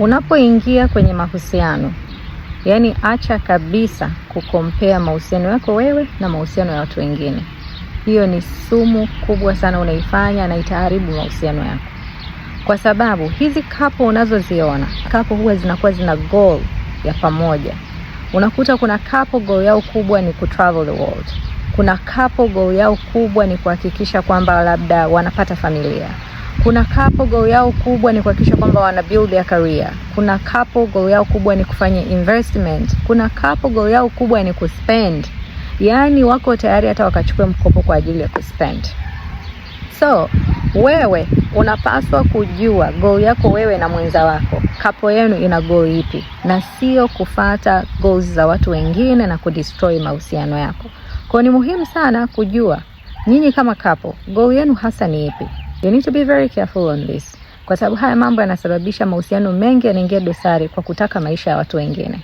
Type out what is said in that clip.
Unapoingia kwenye mahusiano, yani acha kabisa kukompea mahusiano yako wewe na mahusiano ya watu wengine. Hiyo ni sumu kubwa sana unaifanya na itaharibu mahusiano yako. Kwa sababu hizi couple unazoziona, couple huwa zinakuwa zina goal ya pamoja. Unakuta kuna couple goal yao kubwa ni kutravel the world. Kuna couple goal yao kubwa ni kuhakikisha kwamba labda wanapata familia. Kuna couple goal yao kubwa ni kuhakikisha kwamba wana build their career. Kuna couple goal yao kubwa ni kufanya investment. Kuna couple goal yao kubwa ni kuspend. Yani wako tayari hata wakachukua mkopo kwa ajili ya kuspend. So, wewe unapaswa kujua goal yako wewe na mwenza wako. Couple yenu ina goal ipi? Na sio kufuata goals za watu wengine na kudestroy mahusiano yako. Kwa ni muhimu sana kujua nyinyi kama couple goal yenu hasa ni ipi. You need to be very careful on this. Kwa sababu haya mambo yanasababisha mahusiano mengi yanaingia dosari kwa kutaka maisha ya watu wengine.